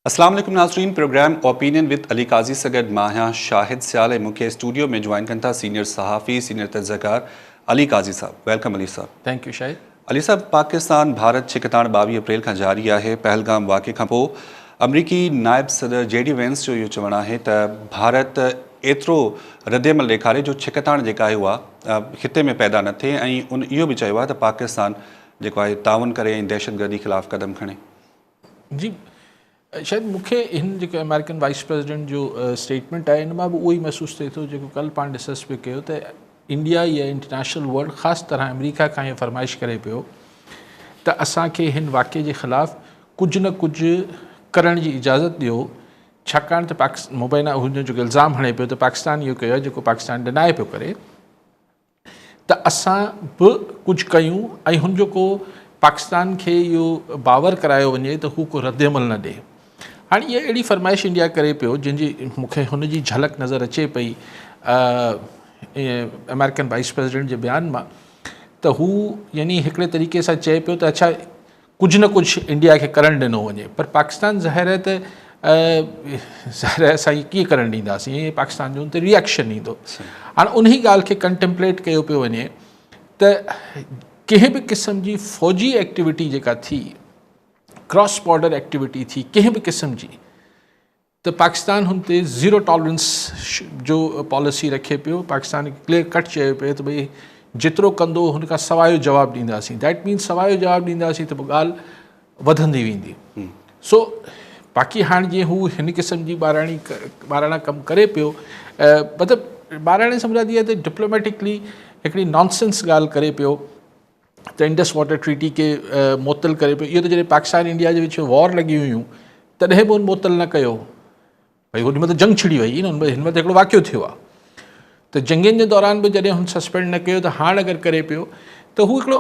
अस्सलाम वालेकुम नाज़रीन। प्रोग्राम ओपिनियन विद अली काजी सगड माहिया शाहिद सियाल ऐं मूंखे स्टूडियो में ज्वाइन कनि था सीनियर सहाफ़ी सीनियर तज़कार अली काजी साहब। वेलकम अली साहब। थैंक यू शाहिद। अली साहब, पाकिस्तान भारत छिकताण 22 अप्रैल का जारी है। पहलगाम वाक़े खां पोइ अमरीकी नायब सदर जेडी वेंस जो इहो चवणु आहे त भारत एतिरो रद्दमल ॾेखारे जो छिकताण जेका आहे उहा ख़िते में पैदा न थिए ऐं उन इहो बि चयो आहे त पाकिस्तान जेको आहे ताउन करे ऐं दहशतगर्दी ख़िलाफ़ कदम खणे। जी शायद मूंखे हिन जेको अमेरिकन वाइस प्रेसिडेंट जो स्टेटमेंट आहे हिन मां बि उहो ई महसूसु थिए थो जेको कल्ह पाण डिस्कस पियो कयो त इंडिया या इंटरनेशनल वर्ल्ड ख़ासि तरह अमेरिका खां इहा फरमाइश करे पियो त असांखे हिन वाक़े जे ख़िलाफ़ कुझु न कुझु करण जी इजाज़त ॾियो, छाकाणि त मुबैना हुन जो इल्ज़ाम हणे पियो त पाकिस्तान इहो कयो आहे जेको पाकिस्तान डिनाए पियो करे त असां बि कुझु कयूं ऐं हुन जो को पाकिस्तान खे इहो बावर करायो वञे त हू को रद्दमल न ॾिए। हाणे इहा अहिड़ी फरमाइश इंडिया करे पियो जंहिंजी मूंखे हुनजी झलक नज़र अचे पई अमेरिकन वाइस प्रेसिडेंट जे बयान मां त हू यानी हिकिड़े तरीक़े सां चए पियो त अच्छा कुझु न कुझु इंडिया खे करणु ॾिनो वञे, पर पाकिस्तान ज़ाहिर आहे त ज़ाहिर आहे असां कीअं करणु ॾींदासीं, ईअं पाकिस्तान जो त रिएक्शन ईंदो। हाणे उन ॻाल्हि खे कंटेम्पलेट कयो पियो वञे त कंहिं बि क़िस्म जी फ़ौजी एक्टिविटी जेका थी, क्रॉस बॉर्डर एक्टिविटी थी कंहिं बि क़िस्म जी, त पाकिस्तान हुन ते ज़ीरो टॉलरेंस जो पॉलिसी रखे पियो। पाकिस्तान क्लियर कट चयो पियो त भई जेतिरो कंदो हुन खां सवाइ जो जवाबु ॾींदासीं। दैट मीन्स सवाइ जो जवाबु ॾींदासीं त पोइ ॻाल्हि वधंदी वेंदी। सो बाक़ी हाणे जीअं हू हिन क़िस्म जी ॿाराणा कमु करे पियो, मतिलबु ॿाराणे सम्झा थी आहे त डिप्लोमेटिकली हिकिड़ी नॉनसेंस ॻाल्हि करे पियो त इंडस वाटर ट्रीटी के मुअतल करे पियो। इहो त जॾहिं पाकिस्तान इंडिया जे विच में वॉर लॻी हुयूं तॾहिं बि हुन मुअतल न कयो, भई होॾी महिल त जंग छिड़ी वई न, हिन महिल त हिकिड़ो वाक़ियो थियो आहे। त जंगनि जे दौरान बि जॾहिं हुन सस्पेंड न कयो त हाणे अगरि करे पियो त हू हिकिड़ो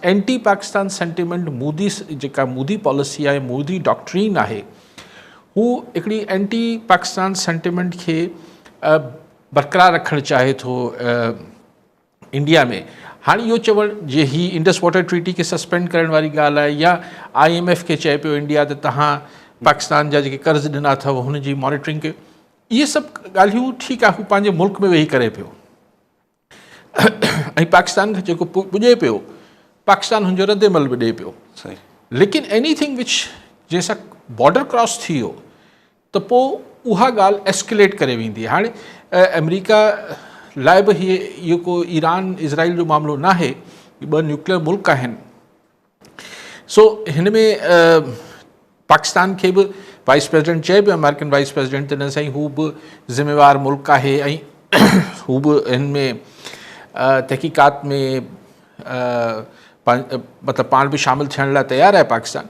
एंटी पाकिस्तान सेंटिमेंट मूदी जेका मूदी पॉलिसी आहे, मूदी डॉक्ट्रीन आहे, हू हिकिड़ी एंटी पाकिस्तान सेंटिमेंट खे बरक़रार रखणु चाहे थो इंडिया में। हाणे इहो चवणु जे ही इंडस वाटर ट्रीटी खे सस्पेंड करण वारी ॻाल्हि आहे या IMF खे चए पियो इंडिया त तव्हां पाकिस्तान जा जेके कर्ज़ ॾिना अथव हुनजी मॉनिटरिंग कयो, इहे सभु ॻाल्हियूं ठीकु आहे, हू पंहिंजे मुल्क में वेही करे पियो ऐं पाकिस्तान खे जेको पुॼे पियो पाकिस्तान हुनजो रद्दमल बि ॾिए पियो। लेकिन एनीथिंग विच जंहिंसां बॉर्डर क्रॉस थी वियो त पोइ उहा ॻाल्हि एस्केलेट करे वेंदी आहे। हाणे अमेरिका लाइ बि इहो को ईरान इज़राइल जो मामिलो न आहे, ॿ न्यूक्लियर मुल्क आहिनि। सो हिन में पाकिस्तान खे बि वाइस प्रेसिडेंट चए पियो, अमेरिकन वाइस प्रेसिडेंट, त न साईं हू बि ज़िम्मेवार मुल्क आहे ऐं हू बि हिन में तहक़ीक़ात में मतिलबु पाण बि शामिलु थियण लाइ तयारु आहे पाकिस्तान।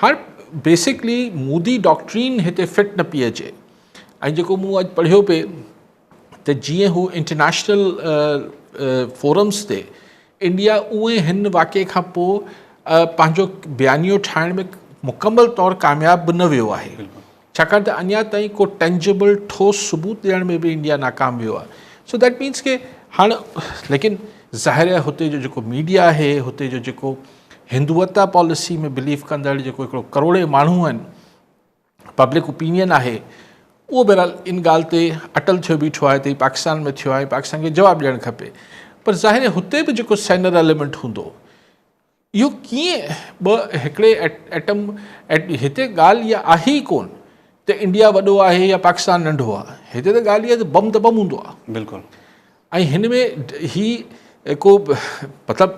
हाणे बेसिकली मूदी डॉक्ट्रीन हिते फिट न पई अचे ऐं जेको मूं अॼु पढ़ियो पिए त जीअं हू इंटरनेशनल फोरम्स ते इंडिया उहे हिन वाक़े खां पोइ पंहिंजो बयानियो ठाहिण में मुकमल तौरु कामयाब बि न वियो आहे, छाकाणि त अञा ताईं को टेंजिबल ठोस सबूत ॾियण में बि इंडिया नाकाम वियो आहे। सो दैट मीन्स के हाणे लेकिन ज़ाहिर आहे हुते जो जेको मीडिया आहे, हुते जो जेको हिंदुवता पॉलिसी में बिलीव कंदड़ जेको हिकिड़ो करोड़े माण्हू आहिनि, पब्लिक ओपिनियन आहे, उहो बहरहाल इन ॻाल्हि ते अटल थियो बीठो आहे त हीउ पाकिस्तान में थियो आहे, पाकिस्तान खे जवाबु ॾियणु खपे। पर ज़ाहिर आहे हुते बि जेको सेनर एलिमेंट हूंदो, इहो कीअं हिकिड़े एटम हिते ॻाल्हि इहा आहे ई कोन त इंडिया वॾो आहे या पाकिस्तान नंढो आहे, हिते त ॻाल्हि इहा त बम हूंदो आहे। बिल्कुलु। ऐं हिन में ही को मतिलबु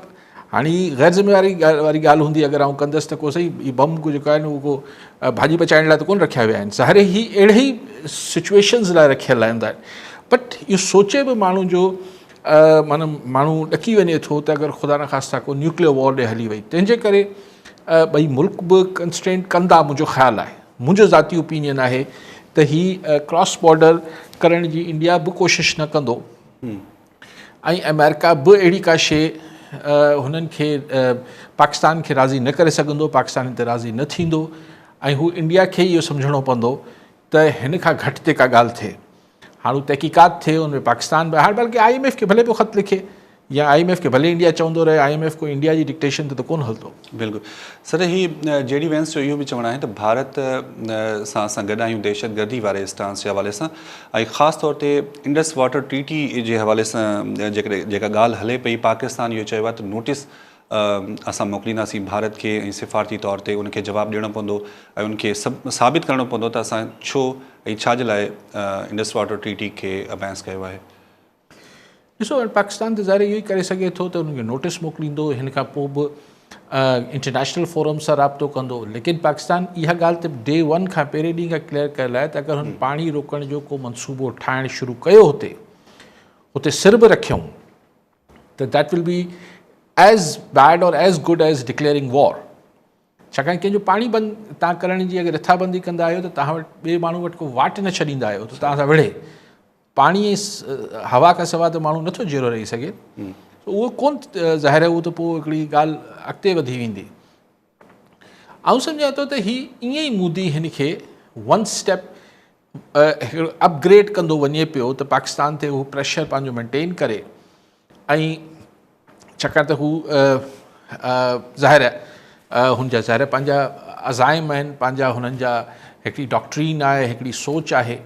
हाणे ग़ैर ज़िम्मेवारी वारी ॻाल्हि हूंदी अगरि आउं कंदसि त को सही ही बम को जेको आहे न उहो को भाॼी पचाइण लाइ त कोन रखिया विया आहिनि, ज़ाहिर ही अहिड़े ई सिचुएशन्स लाइ रखियल आहिनि। बट इहो सोचे बि माण्हू जो माना माण्हू ॾकी वञे थो त अगरि ख़ुदा न ख़ास्ता को न्यूक्लियर वॉर ॾे हली वई, तंहिंजे करे ॿई मुल्क बि कंस्ट्रेंट कंदा, मुंहिंजो ख़्यालु आहे, मुंहिंजो ज़ाती ओपिनियन आहे त ही क्रॉस बॉर्डर करण जी इंडिया बि कोशिशि न कंदो ऐं अमेरिका बि अहिड़ी का शइ हुननि खे पाकिस्तान खे राज़ी न करे सघंदो, पाकिस्तान ते राज़ी न थींदो ऐं हू इंडिया खे इहो सम्झणो पवंदो त हिन खां घटि ते का ॻाल्हि थिए। हाणे तहक़ीक़ात थिए हुन में पाकिस्तान में, हाणे बल्कि IMF खे भले पियो ख़त लिखे या IMF खे भले इंडिया चवंदो रहे IMF को इंडिया जी डिक्टेशन ते त कोन हलंदो। बिल्कुलु सर, ही JD वेंस जो इहो बि चवणु आहे त भारत सां असां गॾु आहियूं दहशतगर्दी वारे स्टांस जे हवाले सां, ऐं ख़ासि तौर ते इंडस वाटर ट्रीटी जे हवाले सां जेका ॻाल्हि हले पई, पाकिस्तान इहो चयो आहे त नोटिस असां मोकिलींदासीं भारत खे, ऐं सिफ़ारती तौर ते उनखे जवाबु ॾियणो पवंदो ऐं उनखे साबित करणो पवंदो त असां छो ऐं छाजे लाइ इंडस वाटर ट्रीटी खे अबांस कयो आहे। ॾिसो, पाकिस्तान त ज़ाहिर इहो ई करे सघे थो त उनखे नोटिस मोकिलींदो, हिन खां पोइ बि इंटरनेशनल फोरम सां राब्तो कंदो, लेकिन पाकिस्तान इहा ॻाल्हि त डे 1 खां पहिरें ॾींहं खां क्लियर कयल आहे त अगरि हुन पाणी रोकण जो को मनसूबो ठाहिणु शुरू कयो हुते सिर बि रखियऊं त that will be as bad or as good as declaring war. छाकाणि कंहिंजो पाणी बंदि तव्हां करण जी अगरि रिथाबंदी कंदा आहियो त तव्हां वटि ॿिए माण्हू वटि को वाट न छॾींदा आहियो त तव्हां सां विढ़े, पाणी हवा खां सवाइ त माण्हू नथो जीरो रही सघे, उहो कोन ज़ाहिर आहे, उहो त पोइ हिकिड़ी ॻाल्हि अॻिते वधी वेंदी। आउं सम्झां थो त हीअ ईअं ई मोदी हिन खे 1 स्टेप अपग्रेड कंदो वञे पियो त पाकिस्तान ते हू प्रेशर पंहिंजो मेंटेन करे, ऐं छाकाणि त हू ज़ाहिर आहे हुनजा ज़ाहिर पंहिंजा अज़ाइम आहिनि, पंहिंजा हुननि जा हिकिड़ी डॉक्ट्रीन आहे, हिकिड़ी सोच आहे,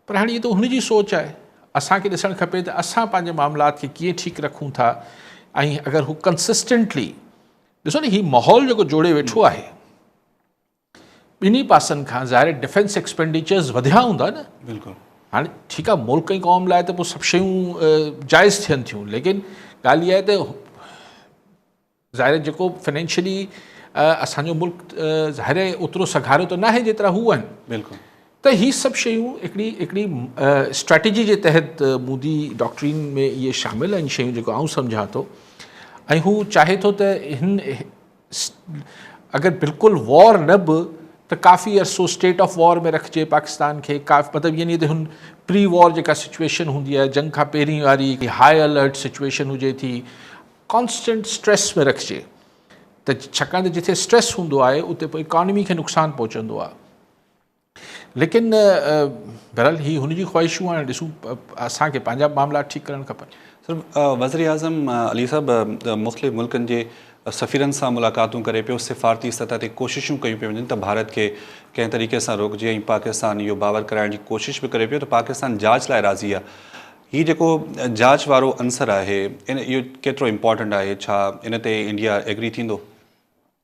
पर हाणे इहा त हुनजी सोच आहे। असांखे ॾिसणु खपे त असां पंहिंजे मामलात खे कीअं ठीकु रखूं था, ऐं अगरि हू कंसिस्टेंटली, ॾिसो न हीउ माहौल जेको जोड़े वेठो आहे ॿिन्ही पासनि खां, ज़ाहिर डिफेंस एक्सपेंडिचर्स वधिया हूंदा न। बिल्कुलु, हाणे ठीकु आहे, मुल्क ऐं क़ौम लाइ त पोइ सभु शयूं जाइज़ थियनि थियूं, लेकिन ॻाल्हि इहा आहे त ज़ाहिर जेको फाइनेंशियली असांजो मुल्क ज़ाहिर ओतिरो सघारियो त न आहे जेतिरा हू आहिनि। बिल्कुलु, त ही सभु शयूं हिकिड़ी स्ट्रेटजी जे तहत मोदी डॉक्ट्रीन में इहे शामिल आहिनि शयूं जेको आउं सम्झां थो, ऐं हू चाहे थो त हिन अगरि बिल्कुलु वॉर न बि त काफ़ी अरसो स्टेट ऑफ वॉर में रखिजे पाकिस्तान खे, मतिलबु यानी त हुन प्री वॉर जेका सिचुएशन हूंदी आहे, जंग खां पहिरीं वारी हाई अलर्ट सिचुएशन हुजे थी, कॉन्स्टेंट स्ट्रेस में रखिजे, त छाकाणि त जिथे स्ट्रेस हूंदो आहे उते पोइ इकॉनमी खे नुक़सानु पहुचंदो आहे। लेकिन बहरहाल ही हुनजी ख़्वाहिशूं हाणे ॾिसूं, असांखे पंहिंजा मामला ठीकु करणु खपनि। सर, वज़ीर आज़म अली साहब मुख़्तलिफ़ मुल्कनि जे सफ़ीरनि सां मुलाक़ातूं करे पियो, सिफ़ारती सतह ते कोशिशूं कयूं पियूं वञनि त भारत खे कंहिं तरीक़े सां रोकिजे, ऐं पाकिस्तान इहो बावर कराइण जी कोशिशि बि करे पियो त पाकिस्तान जांच लाइ राज़ी आहे। हीउ जेको जांच वारो अंसर आहे, इहो केतिरो इम्पॉर्टेंट आहे, छा इन ते इंडिया एग्री थींदो?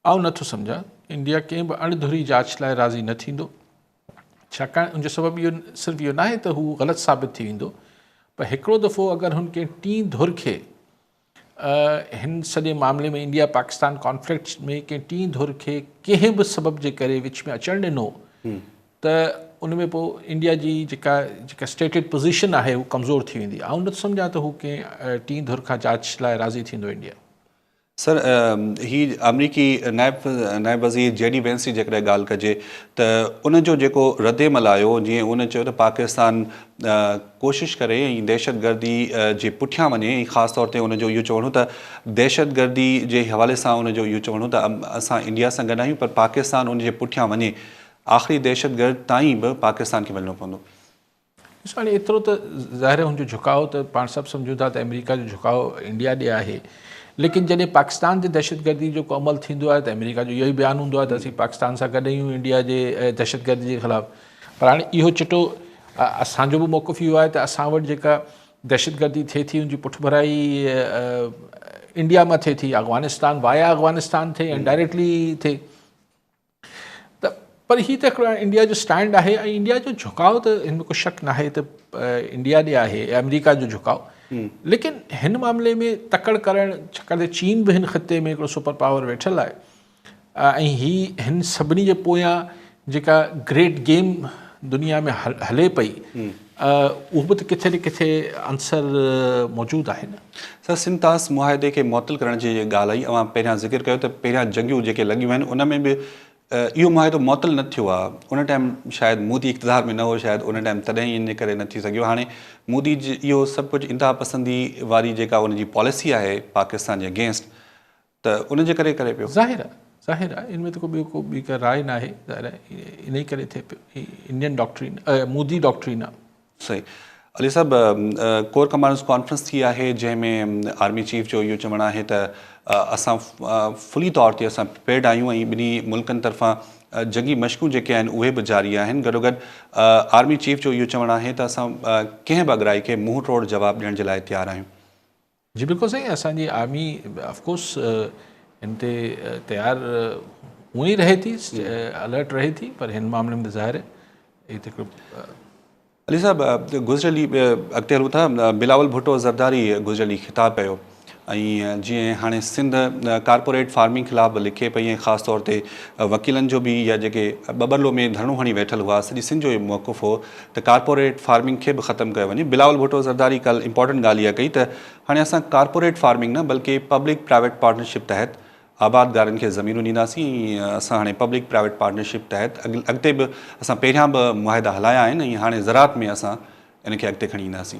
आउं नथो सम्झां इंडिया कंहिं बि अणधुरी जांच लाइ राज़ी न थींदो, छाकाणि उनजो सबबु इहो सिर्फ़ु इहो न आहे त हू ग़लति साबित थी वेंदो, पर हिकिड़ो दफ़ो अगरि हुन कंहिं टीं धुर खे हिन सॼे मामले में इंडिया पाकिस्तान कॉन्फ्लिक्ट में कंहिं टीं धुर खे कंहिं बि सबब जे करे विच में अचणु ॾिनो त उन में पोइ इंडिया जी जेका स्टेटेड पोज़ीशन आहे हू कमज़ोर थी वेंदी। आउं नथो सम्झां त हू कंहिं टीं धुर खां जांच लाइ राज़ी थींदो इंडिया। सर, ही अमरीकी नायब वज़ीर JD वेंस जी जेकॾहिं ॻाल्हि कजे त उनजो जेको रद्देमल आयो, जीअं उन चयो त पाकिस्तान कोशिशि करे ऐं दहशतगर्दी जे पुठियां वञे, ऐं ख़ासि तौर ते उनजो इहो चवणो त दहशतगर्दी जे हवाले सां उनजो इहो चवणो त असां इंडिया सां गॾु आहियूं, पर पाकिस्तान उनजे पुठियां वञे, आख़िरी दहशतगर्द ताईं बि पाकिस्तान खे वञिणो पवंदो। ॾिसो, हाणे एतिरो त ज़ाहिर हुनजो झुकाव त पाण सभु सम्झूं था त अमेरिका जो झुकाव इंडिया ॾे आहे, लेकिन जॾहिं पाकिस्तान जे दहशतगर्दी जो को अमल थींदो आहे त अमेरिका जो इहो ई बयानु हूंदो आहे त असीं पाकिस्तान सां गॾु आहियूं इंडिया जे दहशतगर्दी जे ख़िलाफ़ु। पर हाणे इहो चिटो असांजो बि मौक़िफ़ इहो आहे त असां वटि जेका दहशतगर्दी थिए थी उनजी पुठभराई इंडिया मां थिए थी, अफ़गानिस्तान वाया अफ़गानिस्तान थिए ऐं डायरेक्टली थिए, त पर हीअ त हिकिड़ो इंडिया जो स्टैंड आहे, ऐं इंडिया जो झुकाव त हिन में को शक न आहे त इंडिया ॾे आहे, अमेरिका जो झुकाव। लेकिन हिन मामले में तकड़ करणु, छाकाणि त चीन बि हिन ख़िते में हिकिड़ो सुपर पावर वेठल आहे, ऐं हिन सभिनी जे पोयां जेका ग्रेट गेम दुनिया में हले पई, उहो बि त किथे न किथे अंसर मौजूदु आहे न। सर, सिंतास मुआहिदे खे मुअतल करण जी ॻाल्हि आई, अवां पहिरियां ज़िक्र कयो त पहिरियां जंगियूं जेके लॻियूं आहिनि उन में बि इहो मुआहिदो मुअतल न थियो आहे। उन टाइम शायदि मोदी इक़्तिदार में न हो, शायदि उन टाइम तॾहिं इन करे न थी सघियो। हाणे मोदी जी इहो सभु कुझु इंतिहा पसंदी वारी जेका उनजी पॉलिसी आहे पाकिस्तान जे अगेंस्ट, त उनजे करे करे पियो। ज़ाहिर आहे इन में त को ॿी का राय न आहे, ज़ाहिर आहे इन ई करे थिए पियो, इंडियन डॉक्ट्रीन मोदी डॉक्ट्रीन आहे। सही। अली साहब, कोर कमांडर्स कॉन्फ्रेंस थी आहे जंहिंमें आर्मी चीफ जो इहो चवणु आहे त असां फुली तौर ते असां प्रिपेयर्ड आहियूं ऐं ॿिन्ही मुल्कनि तरफ़ां जंगी मशक़ूं जेके आहिनि उहे बि जारी आहिनि। गॾोगॾु आर्मी चीफ जो इहो चवणु आहे त असां कंहिं बि अॻिराई खे मुंहुं तोड़ जवाबु ॾियण जे लाइ तयारु आहियूं। जी बिल्कुलु सही। असांजी आर्मी ऑफकोर्स हिन ते तयारु हूअं ई रहे थी, अलर्ट रहे थी, पर हिन मामले में ज़ाहिर है अली साहब, गुज़िरियल अॻिते हलूं था, बिलावल भुट्टो ज़रदारी गुज़िरियल ख़िताबु कयो ऐं जीअं हाणे सिंध कारपोरेट फार्मिंग ख़िलाफ़ु लिखे पई ऐं ख़ासि तौर ते वकीलनि जो बि या जेके बबरलो में धरणो हणी वेठल हुआ सॼी सिंध जो इहो मौक़ुफ़ हो त कारपोरेट फार्मिंग खे बि ख़तमु कयो वञे। बिलावल भुट्टो ज़रदारी कल्ह इंपॉर्टेंट ॻाल्हि इहा कई त हाणे असां कारपोरेट फार्मिंग न बल्कि पब्लिक प्राइवेट पार्टनरशिप तहत आबादगारनि खे ज़मीनूं ॾींदासीं ऐं असां हाणे पब्लिक प्राइवेट पार्टनरशिप तहत अॻिते बि असां पहिरियां बि मुआहिदा हलाया आहिनि ऐं हाणे ज़रात में असां इन खे अॻिते खणी ईंदासीं।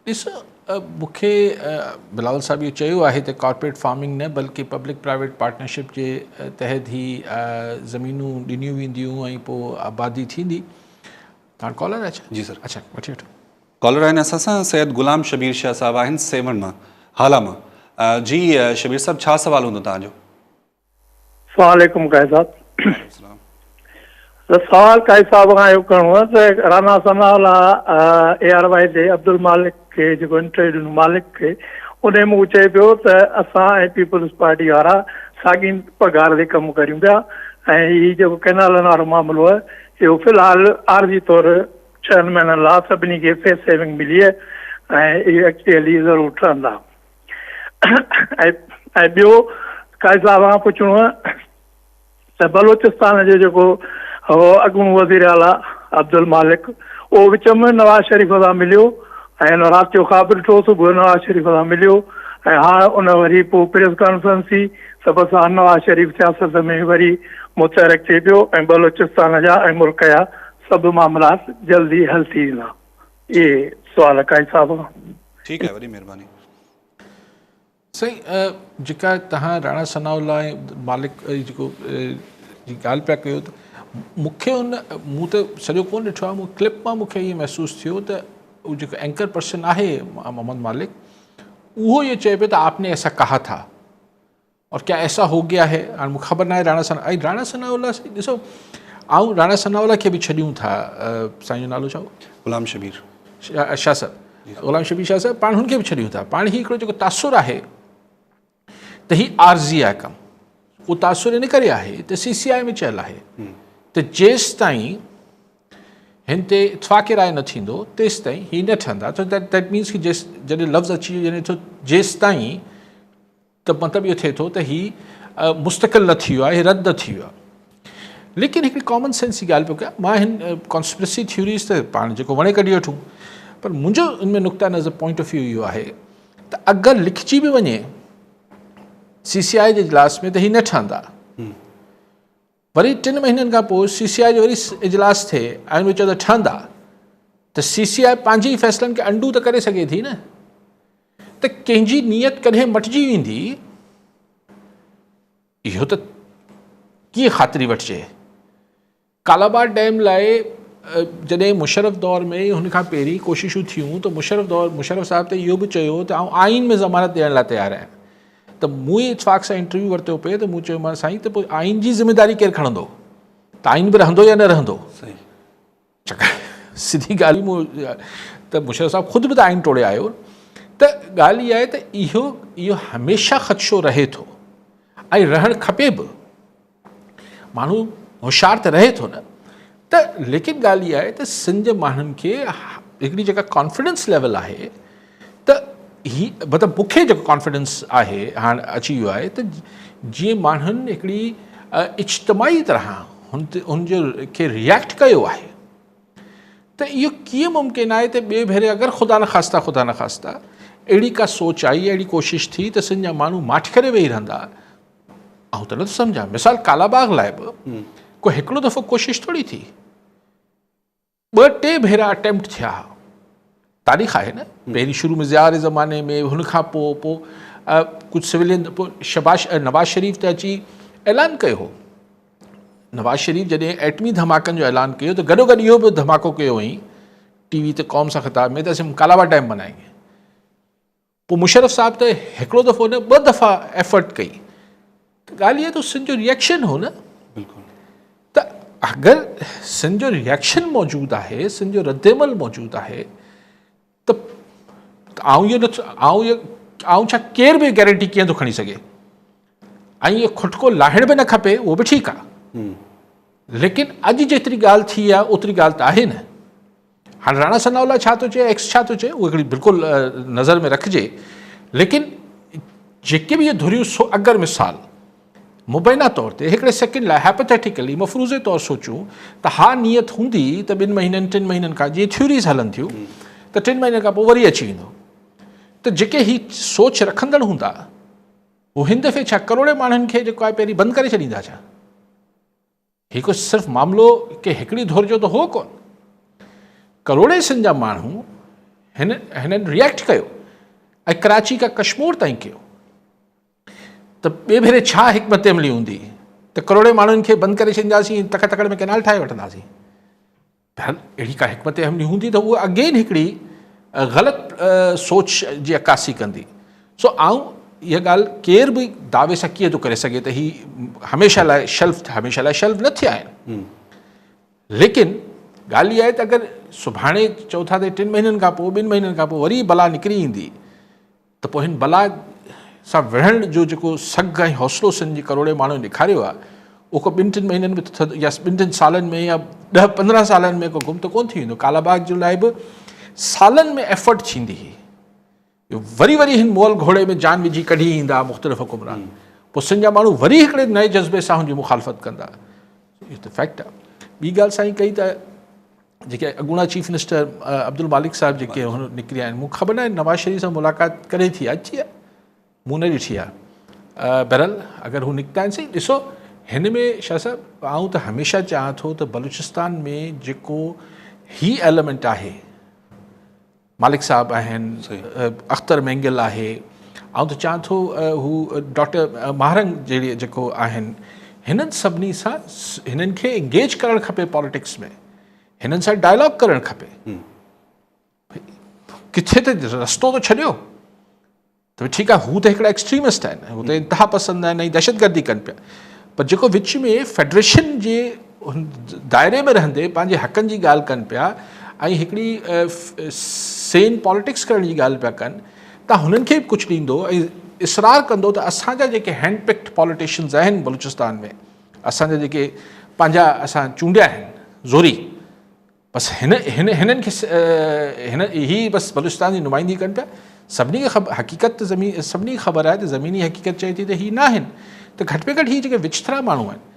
ॾिसो, मूंखे बिलावल साहब इहो चयो आहे त कॉर्पोरेट फार्मिंग न बल्कि पब्लिक प्राइवेट पार्टनरशिप जे तहत ई ज़मीनूं ॾिनियूं वेंदियूं ऐं पोइ आबादी थींदी। तव्हां कॉलर आहे? जी सर। अच्छा, वठी वठो। कॉलर आहिनि असां सां सैयद गुलाम शबीर शाह साहब आहिनि सेवन मां, हाला मां। जी शबीर साहब, छा सवाल हूंदो तव्हांजो? सलामकुम कायद साहब। सवाल कायद साहब खां इहो करिणो आहे त राना सनाउल्ला ARY ते अब्दुल मालिक खे जेको इंटरव्यू ॾिनो मालिक खे, उन में हू चए पियो त असां ऐं पीपल्स पार्टी वारा साॻी पघार ते कमु करियूं पिया ऐं हीउ जेको कैनालनि वारो मामिलो आहे इहो फ़िलहालु आरज़ी तौर 6 महीननि लाइ सभिनी खे फेस सेविंग मिली आहे ऐं इहो एक्चुअली ज़रूरु ठहंदा। ऐं ॿियो कायद साहब खां पुछिणो आहे त बलोचिस्तान जो जेको अॻूणो वज़ीर आला अब्दुल मालिक, उहो विच में नवाज़ शरीफ़ सां मिलियो ऐं राति जो ख़्वाबु ॾिठो, सुबुह नवाज़ शरीफ़ सां मिलियो ऐं हाणे उन वरी पोइ प्रेस कॉन्फ्रेंस थी, सभु सां नवाज़ शरीफ़ सियासत में वरी मुतहरक थिए पियो ऐं बलोचिस्तान जा ऐं मुल्क जा सभु मामलात जल्दी हल थी वेंदा। इहे सुवाल कायद साहब खां। ठीकु आहे, वॾी महिरबानी। सही। जेका तव्हां राणा सनाउल्ला ऐं मालिक जेको जी ॻाल्हि पिया कयो, त मूंखे मूं त सॼो कोन ॾिठो आहे, मूं क्लिप मां मूंखे इहो महसूसु थियो त उहो जेको एंकर पर्सन आहे मोहम्मद मालिक, उहो इहो चए पियो त आपने ऐसा कहा था और क्या ऐसा हो गया है। हाणे मूंखे ख़बर न आहे राणा सनाउल्ला से ॾिसो, ऐं राणा सनाउल्ला खे बि छॾियूं था, साईं जो नालो छा? गुलाम शबीर शाह साहब। गुलाम शबीर शाह साहब, पाण हुनखे बि छॾियूं था। पाण ही हिकिड़ो जेको तासुर आहे त ही आरज़ी आहे कमु, उहो तासुर इन करे आहे त CCI में चयल आहे त जेसि ताईं हिन ते इतफ़ाक़ राय न थींदो तेसि ताईं ही न ठहंदा। त दैट मीन्स कि जॾहिं लफ़्ज़ अची वञे थो जेसि ताईं, त मतिलबु इहो थिए थो त ही मुस्तक़िल न थी वियो आहे, रद्द थी वियो आहे। लेकिन हिकिड़ी कॉमन सेंस जी ॻाल्हि पियो कयां मां, हिन कॉन्स्पिरेसी थ्योरीज़ त पाण जेको वणे कढी वठूं, पर मुंहिंजो इनमें नुक़्ता नज़र पॉइंट ऑफ व्यू इहो आहे त अगरि लिखिजी बि वञे CCI जे इजलास में त ही न ठहंदा, वरी 3 महीननि खां पोइ CCI जो वरी इजलास थिए ऐं उहे चयो त ठहंदा, त CCI पंहिंजे ई फ़ैसिलनि खे अंडू त करे सघे थी न। त कंहिंजी नियत कॾहिं मटिजी वेंदी, इहो त कीअं ख़ातिरी वठिजे। कालाबाड़ डैम लाइ जॾहिं मुशर्रफ दौर में हुन खां पहिरीं कोशिशूं थियूं त मुशर्रफ साहब त इहो बि चयो त आउं आइन में ज़मानत ॾियण लाइ तयारु आहियां। त मूं ई इतफ़ाक़ सां इंटरव्यू वरितो पिए त मूं चयो मां साईं त पोइ आइन जी ज़िमेदारी केरु खणंदो, त आइन बि रहंदो या न रहंदो। सिधी ॻाल्हि मूं त मुशर्रफ साहब ख़ुदि बि त आइन टोड़े आयो। त ॻाल्हि इहा आहे त इहो हमेशह ख़दशो रहे थो ऐं रहणु खपे बि, माण्हू होशियारु त रहे थो न। त लेकिन ॻाल्हि इहा आहे त सिंध जे माण्हुनि खे हिकिड़ी जेका कॉन्फिडेंस लेवल आहे, त ही मतिलबु मूंखे जेको कॉन्फिडेंस आहे हाणे अची वियो आहे त जीअं माण्हुनि हिकिड़ी इज्तमाही तरह हुनजो खे रिएक्ट कयो आहे, त इहो कीअं मुमकिन आहे त ॿिए भेरे अगरि ख़ुदा न ख़ास्ता अहिड़ी का सोच आई, अहिड़ी कोशिशि थी त सिंध जा माण्हू माठि करे वेही रहंदा। ऐं त नथो सम्झां, मिसाल कालाबाग लाइ बि को हिकिड़ो दफ़ो कोशिशि थोरी थी, 2-3 भेरा अटैम्प्ट थिया, तारीख़ आहे न। पहिरीं शुरू में ज़िया जे ज़माने में, हुनखां पोइ कुझु सिविलियन, पोइ नवाज़ शरीफ़ त अची ऐलान कयो हो। नवाज़ शरीफ़ जॾहिं एटमी धमाकनि जो ऐलान कयो त गॾोगॾु इहो बि धमाको कयो हुई टीवी ते क़ौम सां ख़िताब में त असीं कालावा डैम बनाएंगे। पोइ मुशर्रफ साहब त हिकिड़ो दफ़ो न 2 दफ़ा एफर्ट कई, त ॻाल्हि इहा त सिंध जो रिएक्शन हो न। बिल्कुलु। त अगरि सिंध जो रिएक्शन मौजूदु आहे, सिंध जो रद्देमल मौजूदु आहे, त आऊं छा केर बि गारंटी कीअं थो खणी सघे। ऐं इहो खुटको लाहिण बि न खपे, उहो बि ठीकु आहे, लेकिन अॼु जेतिरी ॻाल्हि थी आहे ओतिरी ॻाल्हि त आहे न। हाणे राणा सनाउल्ला छा थो चए, एक्स छा थो चए, उहो हिकिड़ी बिल्कुलु नज़र में रखिजे, लेकिन जेके बि इहे धुरियूं अगरि मिसाल मुबैना तौर ते हिकिड़े सेकेंड लाइ हैपोथेटिकली मफ़रूज़े तौरु सोचूं त हा नियत हूंदी त 2 महीननि 3 महीननि खां जीअं थ्योरीज़ हलनि थियूं त 3 महीननि खां पोइ वरी अची वेंदो, त जेके ही सोच रखंदड़ हूंदा उहो हिन दफ़े छा करोड़े माण्हुनि खे जेको आहे पहिरीं बंदि करे छॾींदा छा? हीउ को सिर्फ़ु मामिलो के हिकिड़ी धुर जो त हो कोन, करोड़े सिंध जा माण्हू हिननि रिएक्ट कयो ऐं कराची खां कश्मीर ताईं कयो। त ॿिए भेरे छा हिकमत अमली हूंदी त करोड़े माण्हुनि खे बंदि करे छॾींदासीं, तकड़ में कैनाल ठाहे वठंदासीं। अहिड़ी का हिकमत अमली हूंदी त उहा अगेन हिकिड़ी ग़लति सोच जी अक्कासी कंदी। सो इहा ॻाल्हि केर बि दावे सां कीअं थो करे सघे त ही हमेशह लाइ शेल्फ न थिया आहिनि, लेकिन ॻाल्हि इहा आहे त अगरि सुभाणे चओ था त 3 महीननि खां पोइ 2 महीननि खां पोइ वरी बला निकिरी ईंदी, त पोइ हिन बला सां विढ़ण जो जेको सघ ऐं हौसलो सिंध जी करोड़े माण्हू ॾेखारियो आहे, उहो को 2-3 महीननि में या 2-3 सालनि में या 10-15 सालनि में को गुम त कोन थी वेंदो। कालाबाग जे लाइ बि सालनि में एफर्ट थींदी हुई, वरी हिन मोल घोड़े में जान विझी कढी ईंदा मुख़्तलिफ़ हुकुमरान, पोइ सिंध जा माण्हू वरी हिकिड़े नए जज़्बे सां हुनजी मुखालफ़त कंदा। इहो त फैक्ट आहे। ॿी ॻाल्हि साईं कई त जेके अॻूणा चीफ मिनिस्टर अब्दुल मालिक साहिब जेके हुन निकिरी आहिनि, मूंखे ख़बर न आहे नवाज़ शरीफ़ सां मुलाक़ात कॾहिं थी आहे, अची आहे मूं न ॾिठी आहे। बहरहाल अगरि हू निकिता आहिनि, सही ॾिसो हिन में छा साहिबु आऊं त हमेशह चाहियां थो त बलूचिस्तान में जेको ही एलिमेंट आहे, मालिक साहब आहिनि, अख्तर मेंगिल आहे, आऊं त चाहियां थो हू डॉक्टर महारंग जहिड़ी जेको आहिनि, हिननि सभिनी सां हिननि खे एंगेज करणु खपे पॉलिटिक्स में, हिननि सां डायलॉग करणु खपे। किथे त रस्तो त छॾियो त ठीकु आहे, हू त हिकिड़ा एक्सट्रीमिस्ट आहिनि, हू त इंतिहा पसंदि आहिनि ऐं दहशतगर्दी कनि पिया, पर जेको विच में फेडरेशन जे दायरे में रहंदे पंहिंजे हक़नि जी ॻाल्हि कनि पिया ऐं हिकिड़ी सेन पॉलिटिक्स करण जी ॻाल्हि पिया कनि, तव्हां हुननि खे बि कुझु ॾींदो ऐं इसरार कंदो त असांजा जेके हैंड पिक्ड पॉलिटिशियन्स आहिनि बलूचिस्तान में, असांजा जेके पंहिंजा असां चूंडिया आहिनि ज़ोरी, बसि हिननि खे ही बसि बलूचिस्तान जी नुमाइंदगी कनि पिया। सभिनी खे हक़ीक़त सभिनी खे ख़बर आहे त ज़मीनी हक़ीक़त चए थी त ही न आहिनि, त घटि में घटि ही जेके विचथरा माण्हू आहिनि